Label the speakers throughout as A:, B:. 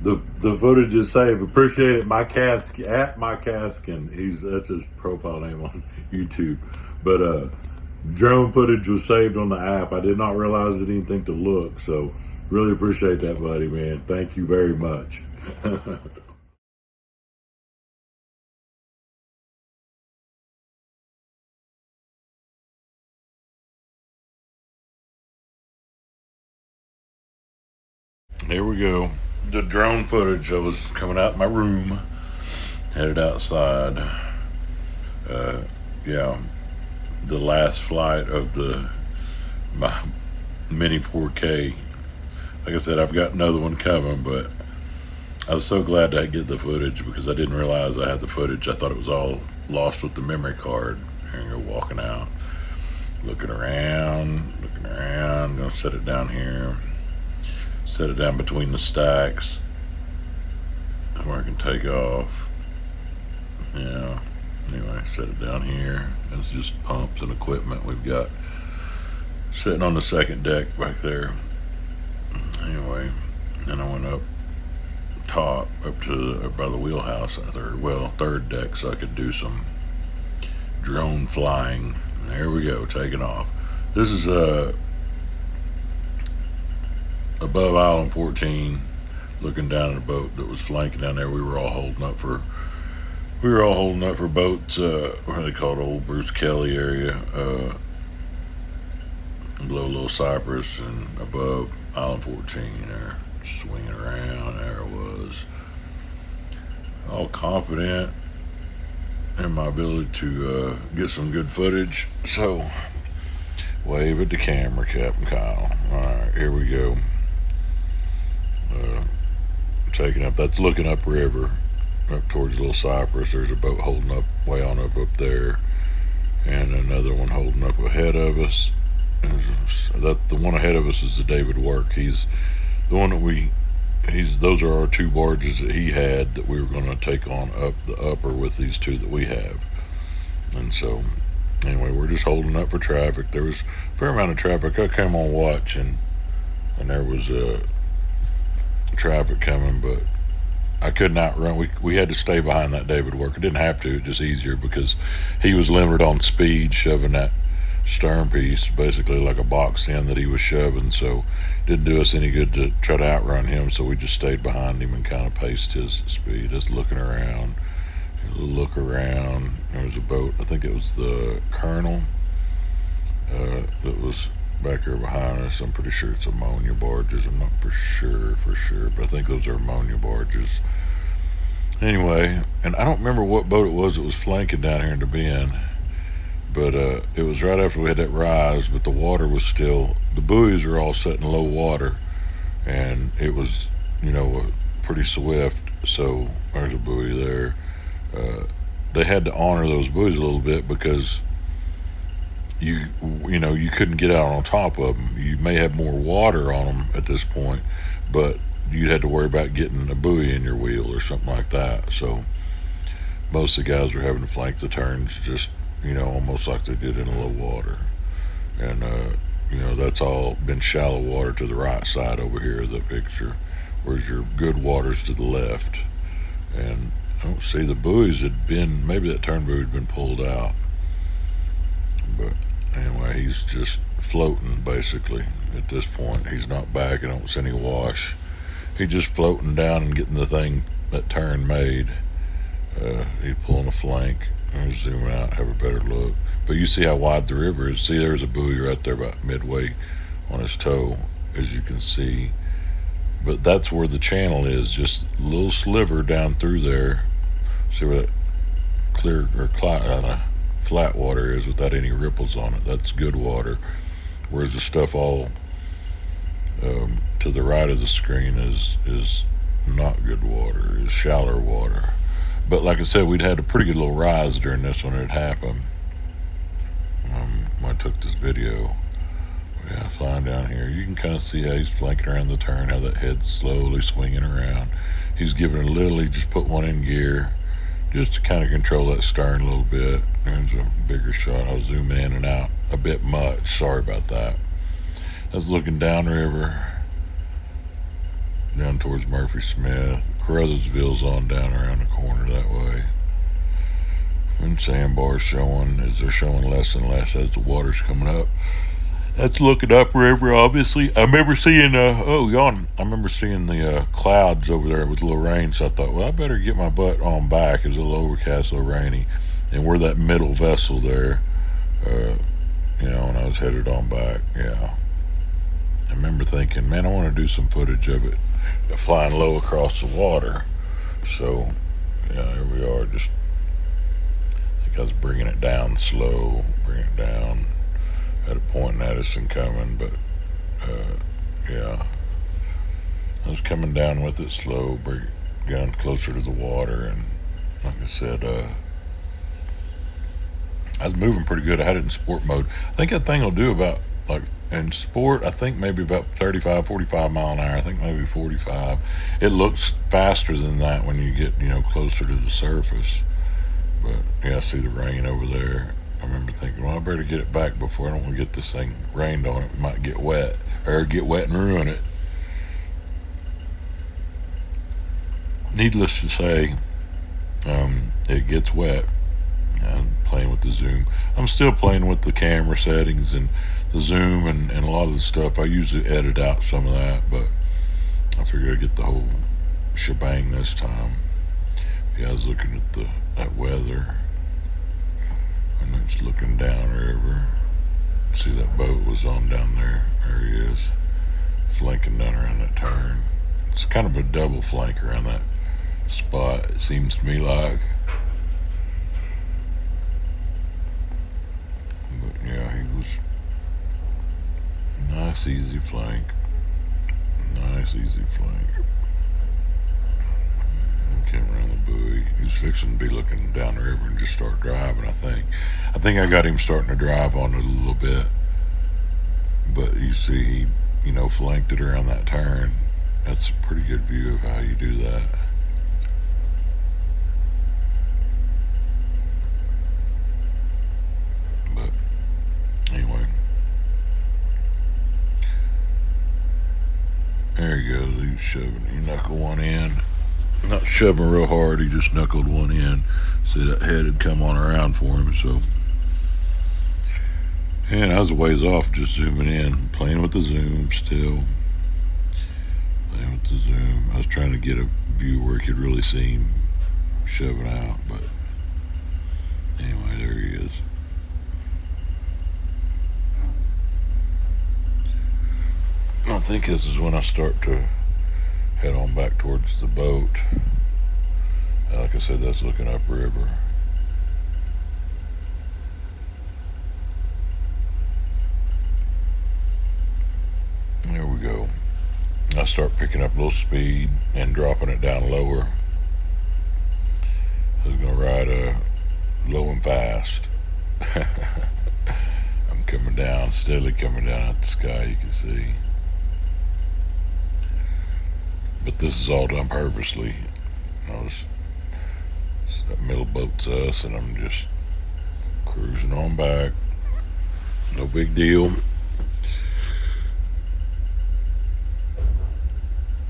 A: the footage is saved. Appreciate it. My Cask at My Cask, and that's his profile name on YouTube. But drone footage was saved on the app. I did not realize it anything to look. So really appreciate that, buddy, man. Thank you very much. Here we go. The drone footage. I was coming out my room, headed outside. Yeah, the last flight of my Mini 4K. Like I said, I've got another one coming, but I was so glad to get the footage because I didn't realize I had the footage. I thought it was all lost with the memory card. And you're walking out, looking around. Gonna set it down here. Set it down between the stacks where I can take off. Yeah. Anyway, set it down here. It's just pumps and equipment we've got sitting on the second deck back there. Anyway, then I went up top up to by the wheelhouse, third deck, so I could do some drone flying. And there we go, taking off. This is above Island 14, looking down at a boat that was flanking down there. We were all holding up for boats. What are they called? Old Bruce Kelly area, below Little Cypress, and above Island 14 there, swinging around. There it was. All confident in my ability to get some good footage. So, wave at the camera, Captain Kyle. All right, here we go. Taking up, that's looking upriver, up towards Little Cypress. There's a boat holding up, way on up there, and another one holding up ahead of us. The one ahead of us is the David Work. He's the one that those are our two barges that he had that we were going to take on up the upper with these two that we have. And so, anyway, we're just holding up for traffic. There was a fair amount of traffic. I came on watch, and there was traffic coming, but I could not run. We had to stay behind that David Work. I didn't have to, just easier because he was limited on speed, shoving that stern piece basically like a box end that he was shoving, so it didn't do us any good to try to outrun him, so we just stayed behind him and kind of paced his speed. Just looking around, look around. There was a boat, I think it was the Colonel, that was back here behind us. I'm pretty sure it's ammonia barges. I'm not for sure, but I think those are ammonia barges. Anyway, and I don't remember what boat it was that was flanking down here in the bend, but it was right after we had that rise, but the water was still, the buoys are all set in low water, and it was, pretty swift. So there's a buoy there. They had to honor those buoys a little bit because you couldn't get out on top of them. You may have more water on them at this point, but you'd have to worry about getting a buoy in your wheel or something like that. So most of the guys were having to flank the turns just, almost like they did in low water. And, that's all been shallow water to the right side over here of the picture, whereas your good water's to the left. And I don't see the buoys maybe that turn buoy had been pulled out. But anyway, he's just floating basically at this point. He's not back. I don't see any wash. He's just floating down and getting the thing, that turn made. He's pulling a flank. I'll zoom out, have a better look. But you see how wide the river is. See, there's a buoy right there about midway on his toe, as you can see. But that's where the channel is, just a little sliver down through there. See where that clear or flat water is without any ripples on it. That's good water. Whereas the stuff all to the right of the screen is not good water, is shallower water. But like I said, we'd had a pretty good little rise during this when it happened. When I took this video. Yeah, flying down here. You can kind of see how he's flanking around the turn, how that head's slowly swinging around. He's giving literally just put one in gear just to kind of control that stern a little bit. There's a bigger shot. I'll zoom in and out a bit much. Sorry about that. I was looking downriver. down towards Murphy Smith. Caruthersville's on down around the corner that way. And Sandbar's showing as they're showing less and less as the water's coming up. That's looking upriver, obviously. I remember seeing, I remember seeing the clouds over there with a little rain, so I thought, well, I better get my butt on back. It was a little overcast, a little rainy. And we're that middle vessel there, and I was headed on back, yeah. I remember thinking, man, I want to do some footage of it flying low across the water. So, yeah, here we are. Just, I think I was bringing it down slow, bringing it down. Had a Point Edison coming, but yeah, I was coming down with it slow, getting closer to the water, and like I said, I was moving pretty good. I had it in sport mode. I think that thing will do about, like, in sport, I think maybe about 35, 45 mile an hour. I think maybe 45. It looks faster than that when you get, closer to the surface. But yeah, I see the rain over there. I remember thinking, well, I better get it back before I don't want to get this thing rained on. It might get wet, or get wet and ruin it. Needless to say, it gets wet. I'm playing with the zoom. I'm still playing with the camera settings and the zoom and a lot of the stuff. I usually edit out some of that, but I figured I'd get the whole shebang this time. Yeah, I was looking at that weather, and it's looking downriver. See, that boat was on down there. There he is, flanking down around that turn. It's kind of a double flank around that spot, it seems to me like. But yeah, he was nice, easy flank. Nice, easy flank. Came around the buoy. He was fixing to be looking down the river and just start driving, I think. I think I got him starting to drive on it a little bit. But you see, he, flanked it around that turn. That's a pretty good view of how you do that. But anyway. There he goes. He's shoving. He knuckled one in. Not shoving real hard, he just knuckled one in. See, that head had come on around for him, so. And I was a ways off, just zooming in, playing with the zoom still. Playing with the zoom. I was trying to get a view where you could really see him shoving out, but anyway, there he is. I think this is when I start to head on back towards the boat. Like I said, that's looking upriver. There we go. I start picking up a little speed and dropping it down lower. I was going to ride low and fast. I'm coming down, steadily coming down at the sky, you can see. But this is all done purposely. That middle boat's us, and I'm just cruising on back. No big deal.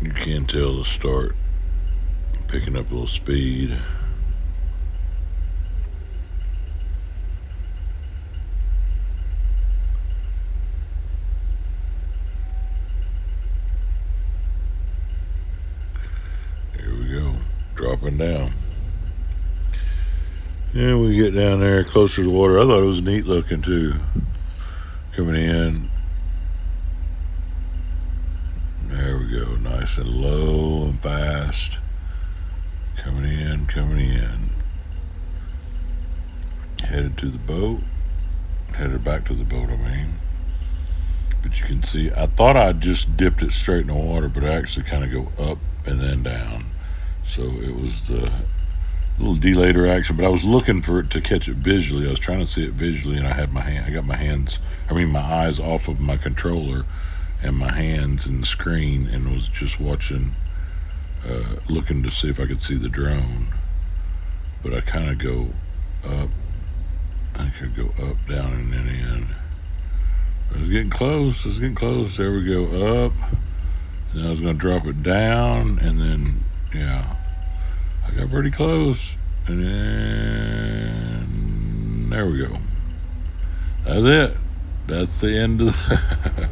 A: You can tell to start picking up a little speed. Here we go, dropping down. And we get down there closer to the water. I thought it was neat looking too. Coming in. There we go, nice and low and fast. Coming in, coming in. Headed to the boat. Headed back to the boat, I mean. But you can see, I thought I just dipped it straight in the water, but I actually kind of go up and then down. So it was the little delater action, but I was looking for it to catch it visually. I was trying to see it visually, and I got my eyes off of my controller and my hands in the screen, and was just watching, looking to see if I could see the drone. But I kind of go up. I could go up, down, and then in. I was getting close. There we go. Up, Then I was going to drop it down, and then, yeah, I got pretty close. And then, there we go. That's it. That's the end of the